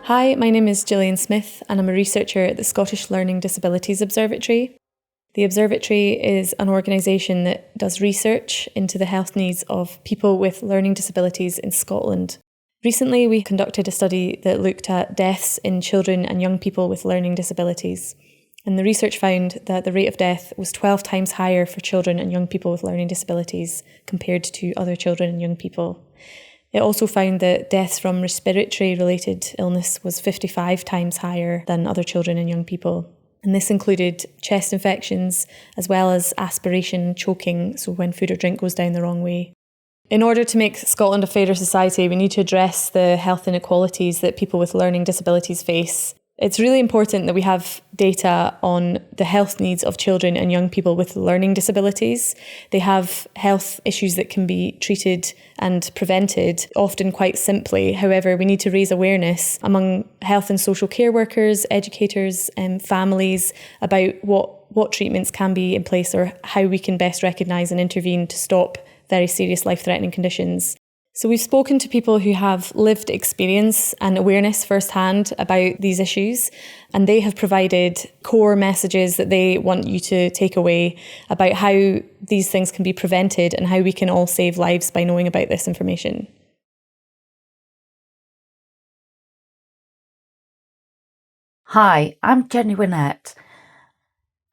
Hi, my name is Gillian Smith and I'm a researcher at the Scottish Learning Disabilities Observatory. The Observatory is an organisation that does research into the health needs of people with learning disabilities in Scotland. Recently, we conducted a study that looked at deaths in children and young people with learning disabilities. And the research found that the rate of death was 12 times higher for children and young people with learning disabilities compared to other children and young people. It also found that deaths from respiratory-related illness was 55 times higher than other children and young people. And this included chest infections, as well as aspiration, choking, so when food or drink goes down the wrong way. In order to make Scotland a fairer society, we need to address the health inequalities that people with learning disabilities face. It's really important that we have data on the health needs of children and young people with learning disabilities. They have health issues that can be treated and prevented, often quite simply. However, we need to raise awareness among health and social care workers, educators and families about what treatments can be in place or how we can best recognise and intervene to stop very serious life-threatening conditions. So we've spoken to people who have lived experience and awareness firsthand about these issues, and they have provided core messages that they want you to take away about how these things can be prevented and how we can all save lives by knowing about this information. Hi, I'm Jenny Winnett,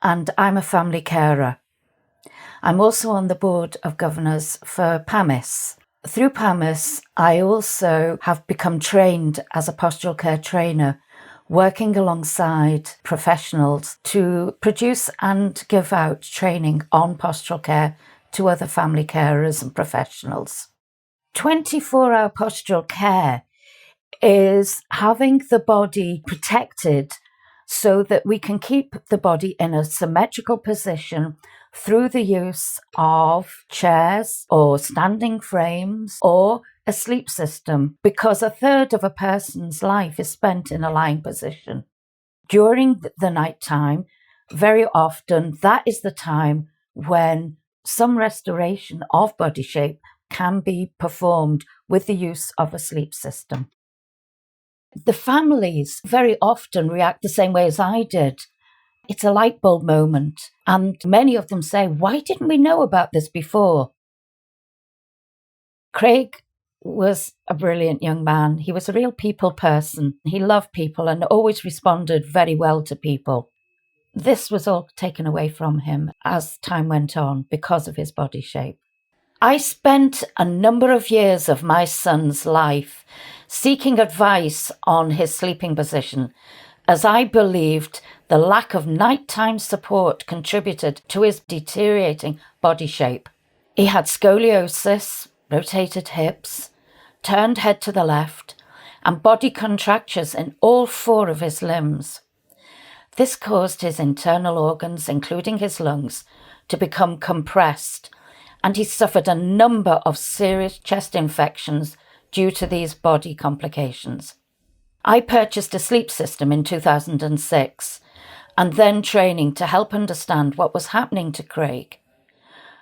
and I'm a family carer. I'm also on the board of governors for PAMIS. Through PAMIS, I also have become trained as a postural care trainer, working alongside professionals to produce and give out training on postural care to other family carers and professionals. 24-hour postural care is having the body protected so that we can keep the body in a symmetrical position through the use of chairs or standing frames or a sleep system, because a third of a person's life is spent in a lying position. During the night time, very often that is the time when some restoration of body shape can be performed with the use of a sleep system. The families very often react the same way as I did. It's a light bulb moment, and many of them say, why didn't we know about this before? Craig was a brilliant young man. He was a real people person. He loved people and always responded very well to people. This was all taken away from him as time went on because of his body shape. I spent a number of years of my son's life seeking advice on his sleeping position, as I believed the lack of nighttime support contributed to his deteriorating body shape. He had scoliosis, rotated hips, turned head to the left, and body contractures in all 4 of his limbs. This caused his internal organs, including his lungs, to become compressed, and he suffered a number of serious chest infections due to these body complications. I purchased a sleep system in 2006 and then training to help understand what was happening to Craig.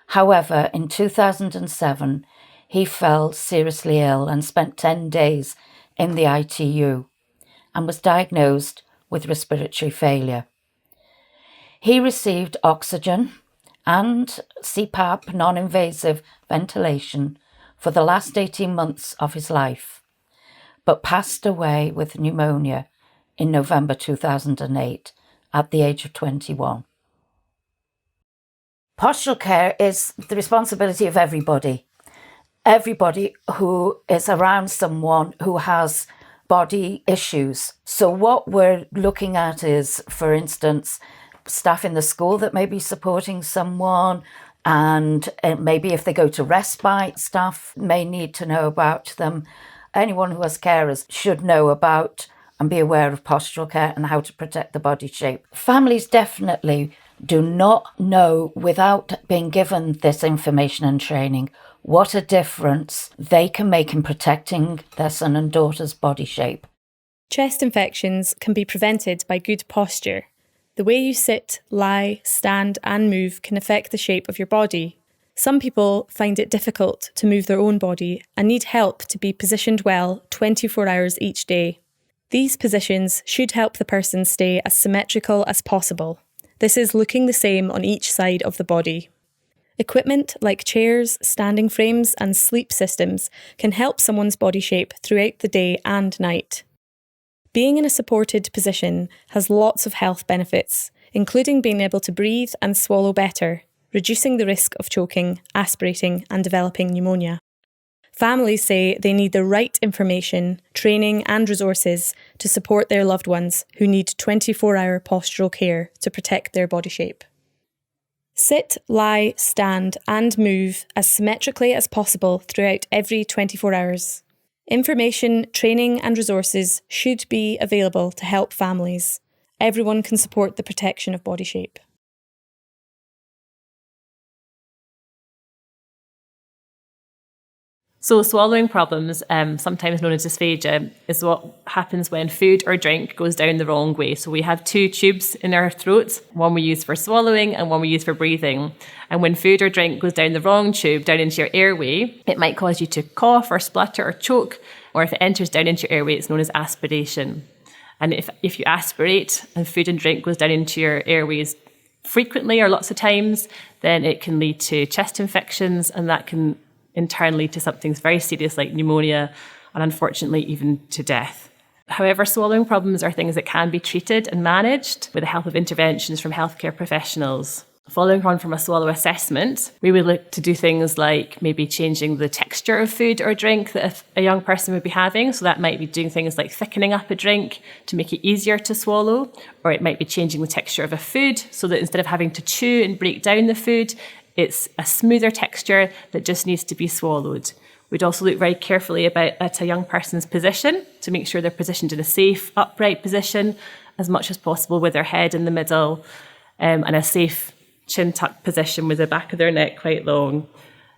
However, in 2007, he fell seriously ill and spent 10 days in the ITU and was diagnosed with respiratory failure. He received oxygen and CPAP, non-invasive ventilation, for the last 18 months of his life, but passed away with pneumonia in November 2008 at the age of 21. Postural care is the responsibility of everybody who is around someone who has body issues. So what we're looking at is, for instance, staff in the school that may be supporting someone, and maybe if they go to respite, staff may need to know about them. Anyone who has carers should know about and be aware of postural care and how to protect the body shape. Families definitely do not know, without being given this information and training, what a difference they can make in protecting their son and daughter's body shape. Chest infections can be prevented by good posture. The way you sit, lie, stand and move can affect the shape of your body. Some people find it difficult to move their own body and need help to be positioned well 24 hours each day. These positions should help the person stay as symmetrical as possible. This is looking the same on each side of the body. Equipment like chairs, standing frames, and sleep systems can help someone's body shape throughout the day and night. Being in a supported position has lots of health benefits, including being able to breathe and swallow better, reducing the risk of choking, aspirating, and developing pneumonia. Families say they need the right information, training, and resources to support their loved ones who need 24-hour postural care to protect their body shape. Sit, lie, stand, and move as symmetrically as possible throughout every 24 hours. Information, training, and resources should be available to help families. Everyone can support the protection of body shape. So swallowing problems, sometimes known as dysphagia, is what happens when food or drink goes down the wrong way. So we have two tubes in our throats, one we use for swallowing and one we use for breathing. And when food or drink goes down the wrong tube, down into your airway, it might cause you to cough or splutter or choke, or if it enters down into your airway, it's known as aspiration. And if you aspirate and food and drink goes down into your airways frequently or lots of times, then it can lead to chest infections, and that can in turn lead to something very serious like pneumonia and unfortunately even to death. However, swallowing problems are things that can be treated and managed with the help of interventions from healthcare professionals. Following on from a swallow assessment, we would look to do things like maybe changing the texture of food or drink that a young person would be having. So that might be doing things like thickening up a drink to make it easier to swallow, or it might be changing the texture of a food so that instead of having to chew and break down the food, it's a smoother texture that just needs to be swallowed. We'd also look very carefully at a young person's position to make sure they're positioned in a safe, upright position as much as possible with their head in the middle, and a safe chin tucked position with the back of their neck quite long.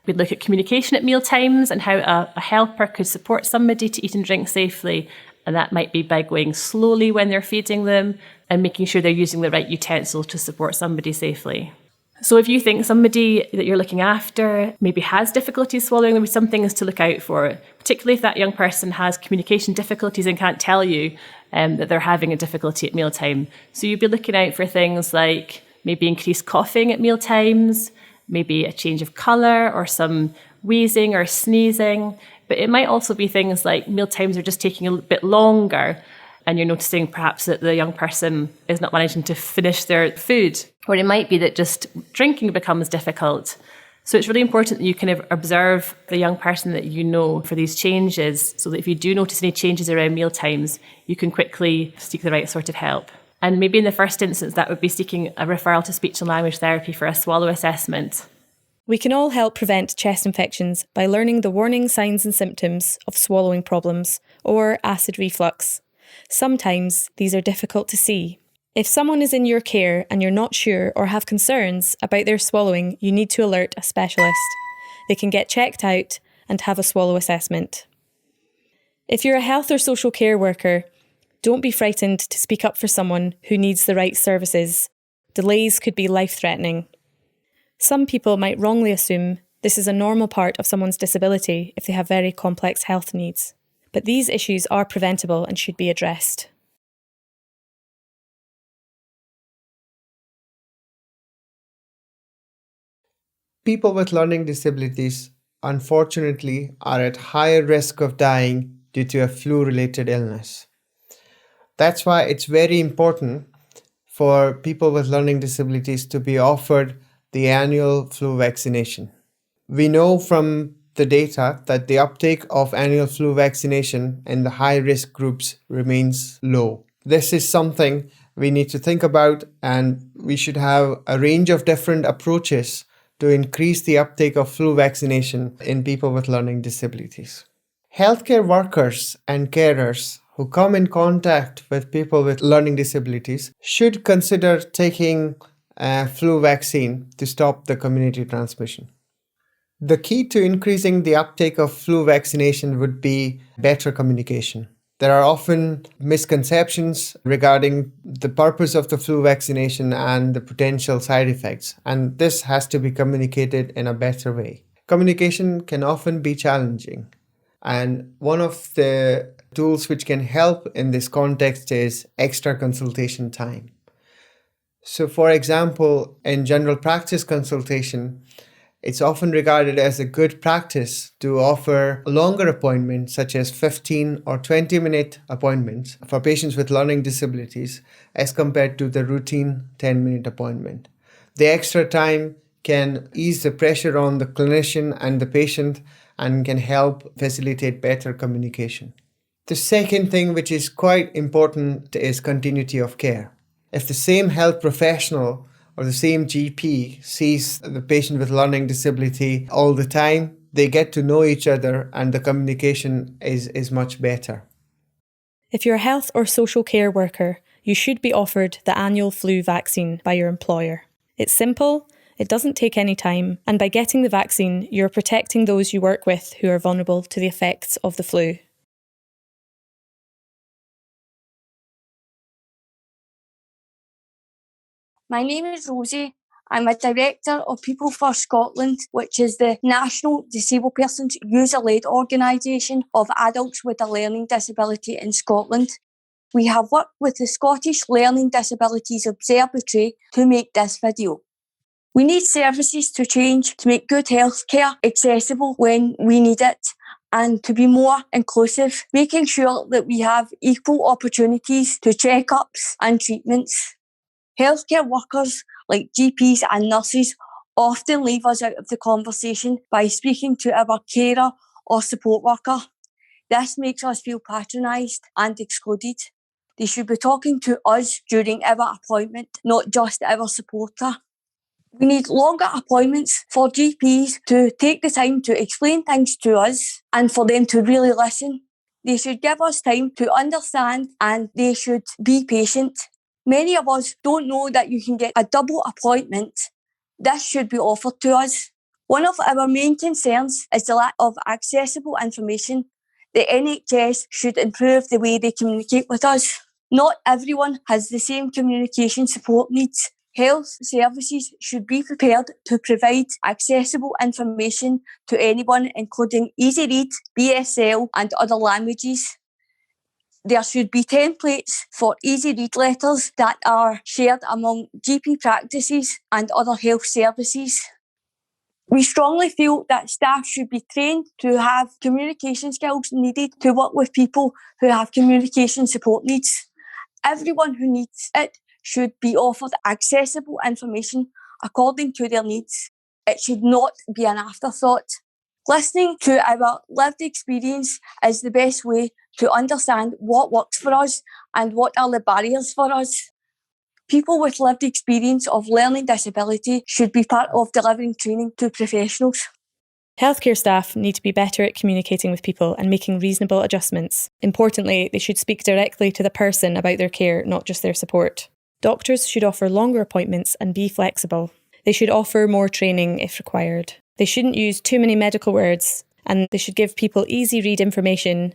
We'd look at communication at meal times and how a helper could support somebody to eat and drink safely. And that might be by going slowly when they're feeding them and making sure they're using the right utensils to support somebody safely. So if you think somebody that you're looking after maybe has difficulties swallowing, there will be some things to look out for, particularly if that young person has communication difficulties and can't tell you that they're having a difficulty at mealtime. So you'd be looking out for things like maybe increased coughing at meal times, maybe a change of colour or some wheezing or sneezing. But it might also be things like meal times are just taking a bit longer and you're noticing perhaps that the young person is not managing to finish their food. Or it might be that just drinking becomes difficult. So it's really important that you kind of observe the young person that you know for these changes, so that if you do notice any changes around meal times, you can quickly seek the right sort of help. And maybe in the first instance, that would be seeking a referral to speech and language therapy for a swallow assessment. We can all help prevent chest infections by learning the warning signs and symptoms of swallowing problems or acid reflux. Sometimes these are difficult to see. If someone is in your care and you're not sure or have concerns about their swallowing, you need to alert a specialist. They can get checked out and have a swallow assessment. If you're a health or social care worker, don't be frightened to speak up for someone who needs the right services. Delays could be life-threatening. Some people might wrongly assume this is a normal part of someone's disability if they have very complex health needs. But these issues are preventable and should be addressed. People with learning disabilities, unfortunately, are at higher risk of dying due to a flu-related illness. That's why it's very important for people with learning disabilities to be offered the annual flu vaccination. We know from the data that the uptake of annual flu vaccination in the high-risk groups remains low. This is something we need to think about, and we should have a range of different approaches to increase the uptake of flu vaccination in people with learning disabilities. Healthcare workers and carers who come in contact with people with learning disabilities should consider taking a flu vaccine to stop the community transmission. The key to increasing the uptake of flu vaccination would be better communication. There are often misconceptions regarding the purpose of the flu vaccination and the potential side effects, and this has to be communicated in a better way. Communication can often be challenging, and one of the Tools which can help in this context is extra consultation time. So, for example, in general practice consultation, it's often regarded as a good practice to offer longer appointments, such as 15 or 20-minute appointments for patients with learning disabilities, as compared to the routine 10-minute appointment. The extra time can ease the pressure on the clinician and the patient and can help facilitate better communication. The second thing which is quite important is continuity of care. If the same health professional or the same GP sees the patient with learning disability all the time, they get to know each other and the communication is much better. If you're a health or social care worker, you should be offered the annual flu vaccine by your employer. It's simple, it doesn't take any time, and by getting the vaccine, you're protecting those you work with who are vulnerable to the effects of the flu. My name is Rosie. I'm a director of People for Scotland, which is the national disabled persons user-led organisation of adults with a learning disability in Scotland. We have worked with the Scottish Learning Disabilities Observatory to make this video. We need services to change to make good healthcare accessible when we need it and to be more inclusive, making sure that we have equal opportunities to check-ups and treatments. Healthcare workers like GPs and nurses often leave us out of the conversation by speaking to our carer or support worker. This makes us feel patronised and excluded. They should be talking to us during our appointment, not just our supporter. We need longer appointments for GPs to take the time to explain things to us and for them to really listen. They should give us time to understand and they should be patient. Many of us don't know that you can get a double appointment. This should be offered to us. One of our main concerns is the lack of accessible information. The NHS should improve the way they communicate with us. Not everyone has the same communication support needs. Health services should be prepared to provide accessible information to anyone, including easy read, BSL and other languages. There should be templates for easy read letters that are shared among GP practices and other health services. We strongly feel that staff should be trained to have communication skills needed to work with people who have communication support needs. Everyone who needs it should be offered accessible information according to their needs. It should not be an afterthought. Listening to our lived experience is the best way to understand what works for us and what are the barriers for us. People with lived experience of learning disability should be part of delivering training to professionals. Healthcare staff need to be better at communicating with people and making reasonable adjustments. Importantly, they should speak directly to the person about their care, not just their support. Doctors should offer longer appointments and be flexible. They should offer more training if required. They shouldn't use too many medical words, and they should give people easy read information